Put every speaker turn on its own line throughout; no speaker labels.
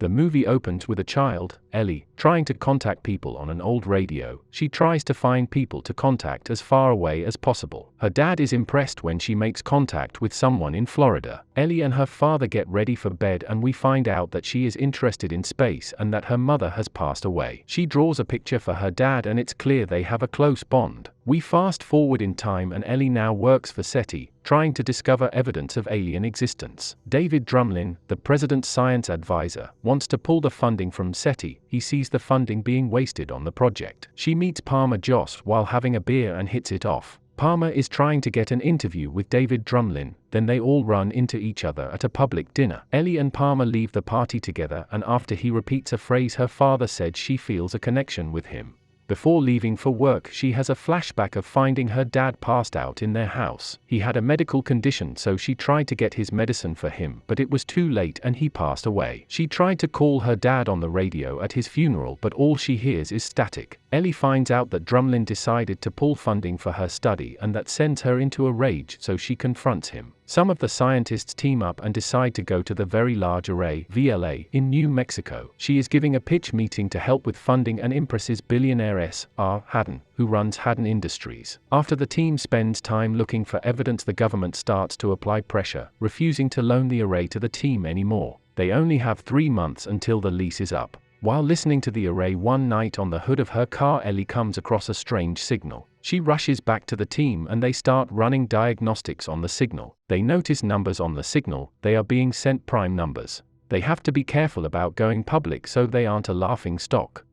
The movie opens with a child, Ellie, trying to contact people on an old radio. She tries to find people to contact as far away as possible. Her dad is impressed when she makes contact with someone in Florida. Ellie and her father get ready for bed and we find out that she is interested in space and that her mother has passed away. She draws a picture for her dad and it's clear they have a close bond. We fast forward in time and Ellie now works for SETI, trying to discover evidence of alien existence. David Drumlin, the president's science advisor, wants to pull the funding from SETI. He sees the funding being wasted on the project. She meets Palmer Joss while having a beer and hits it off. Palmer is trying to get an interview with David Drumlin, then they all run into each other at a public dinner. Ellie and Palmer leave the party together and after he repeats a phrase her father said, she feels a connection with him. Before leaving for work, she has a flashback of finding her dad passed out in their house. He had a medical condition, so she tried to get his medicine for him, but it was too late and he passed away. She tried to call her dad on the radio at his funeral, but all she hears is static. Ellie finds out that Drumlin decided to pull funding for her study and that sends her into a rage, so she confronts him. Some of the scientists team up and decide to go to the Very Large Array (VLA) in New Mexico. She is giving a pitch meeting to help with funding and impresses billionaire S.R. Haddon, who runs Haddon Industries. After the team spends time looking for evidence, the government starts to apply pressure, refusing to loan the array to the team anymore. They only have 3 months until the lease is up. While listening to the array one night on the hood of her car, Ellie comes across a strange signal. She rushes back to the team and they start running diagnostics on the signal. They notice numbers on the signal. They are being sent prime numbers. They have to be careful about going public so they aren't a laughing stock.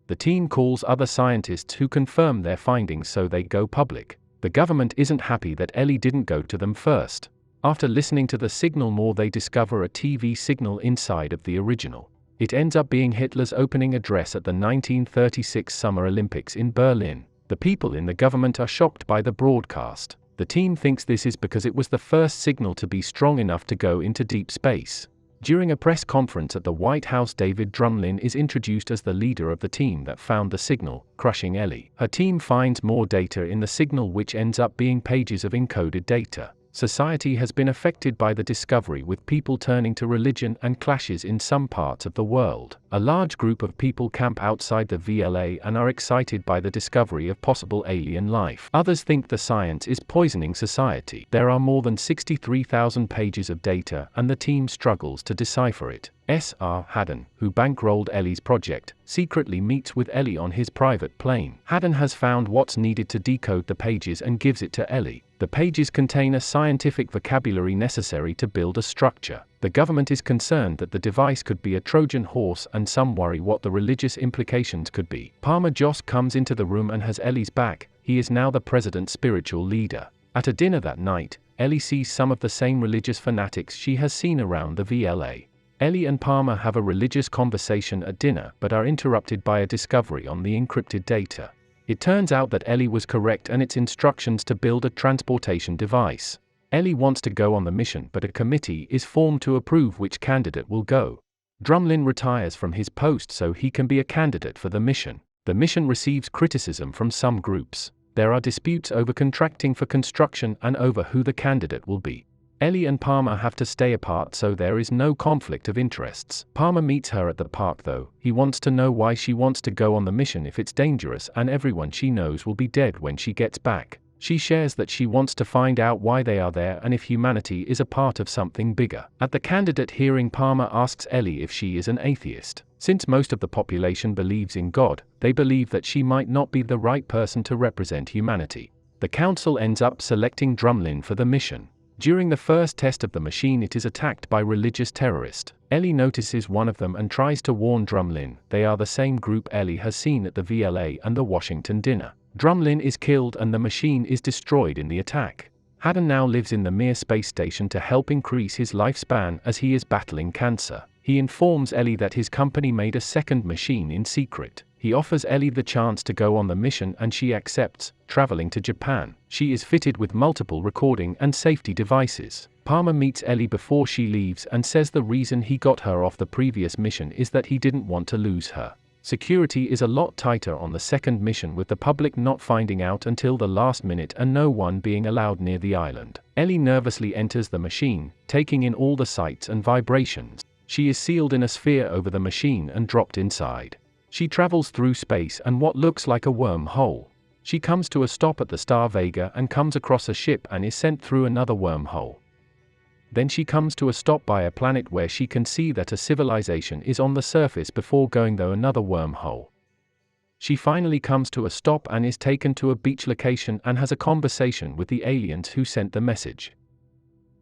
The team calls other scientists who confirm their findings, so they go public. The government isn't happy that Ellie didn't go to them first. After listening to the signal more, they discover a TV signal inside of the original. It ends up being Hitler's opening address at the 1936 Summer Olympics in Berlin. The people in the government are shocked by the broadcast. The team thinks this is because it was the first signal to be strong enough to go into deep space. During a press conference at the White House, David Drumlin is introduced as the leader of the team that found the signal, crushing Ellie. Her team finds more data in the signal, which ends up being pages of encoded data. Society has been affected by the discovery, with people turning to religion and clashes in some parts of the world. A large group of people camp outside the VLA and are excited by the discovery of possible alien life. Others think the science is poisoning society. There are more than 63,000 pages of data and the team struggles to decipher it. S.R. Haddon, who bankrolled Ellie's project, secretly meets with Ellie on his private plane. Haddon has found what's needed to decode the pages and gives it to Ellie. The pages contain a scientific vocabulary necessary to build a structure. The government is concerned that the device could be a Trojan horse, and some worry what the religious implications could be. Palmer Joss comes into the room and has Ellie's back. He is now the president's spiritual leader. At a dinner that night, Ellie sees some of the same religious fanatics she has seen around the VLA. Ellie and Palmer have a religious conversation at dinner but are interrupted by a discovery on the encrypted data. It turns out that Ellie was correct and its instructions to build a transportation device. Ellie wants to go on the mission, but a committee is formed to approve which candidate will go. Drumlin retires from his post so he can be a candidate for the mission. The mission receives criticism from some groups. There are disputes over contracting for construction and over who the candidate will be. Ellie and Palmer have to stay apart so there is no conflict of interests. Palmer meets her at the park though. He wants to know why she wants to go on the mission if it's dangerous and everyone she knows will be dead when she gets back. She shares that she wants to find out why they are there and if humanity is a part of something bigger. At the candidate hearing, Palmer asks Ellie if she is an atheist. Since most of the population believes in God, they believe that she might not be the right person to represent humanity. The council ends up selecting Drumlin for the mission. During the first test of the machine, it is attacked by religious terrorists. Ellie notices one of them and tries to warn Drumlin. They are the same group Ellie has seen at the VLA and the Washington dinner. Drumlin is killed and the machine is destroyed in the attack. Haddon now lives in the Mir space station to help increase his lifespan as he is battling cancer. He informs Ellie that his company made a second machine in secret. He offers Ellie the chance to go on the mission and she accepts, traveling to Japan. She is fitted with multiple recording and safety devices. Palmer meets Ellie before she leaves and says the reason he got her off the previous mission is that he didn't want to lose her. Security is a lot tighter on the second mission, with the public not finding out until the last minute and no one being allowed near the island. Ellie nervously enters the machine, taking in all the sights and vibrations. She is sealed in a sphere over the machine and dropped inside. She travels through space and what looks like a wormhole. She comes to a stop at the star Vega and comes across a ship and is sent through another wormhole. Then she comes to a stop by a planet where she can see that a civilization is on the surface before going through another wormhole. She finally comes to a stop and is taken to a beach location and has a conversation with the aliens who sent the message.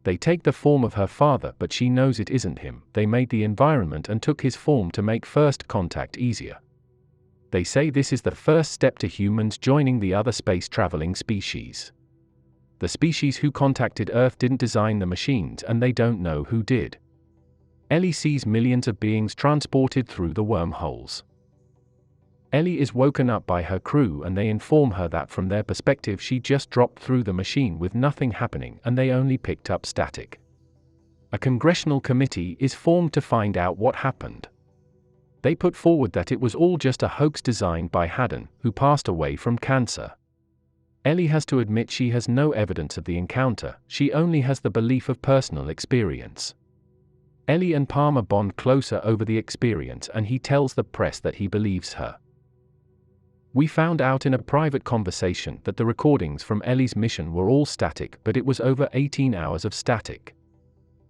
They take the form of her father, but she knows it isn't him. They made the environment and took his form to make first contact easier. They say this is the first step to humans joining the other space-traveling species. The species who contacted Earth didn't design the machines and they don't know who did. Ellie sees millions of beings transported through the wormholes. Ellie is woken up by her crew and they inform her that from their perspective she just dropped through the machine with nothing happening and they only picked up static. A congressional committee is formed to find out what happened. They put forward that it was all just a hoax designed by Haddon, who passed away from cancer. Ellie has to admit she has no evidence of the encounter, she only has the belief of personal experience. Ellie and Palmer bond closer over the experience and he tells the press that he believes her. We found out in a private conversation that the recordings from Ellie's mission were all static, but it was over 18 hours of static.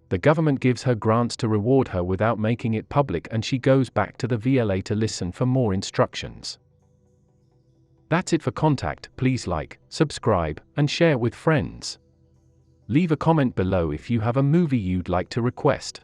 The government gives her grants to reward her without making it public and she goes back to the VLA to listen for more instructions. That's it for Contact. Please like, subscribe, and share with friends. Leave a comment below if you have a movie you'd like to request.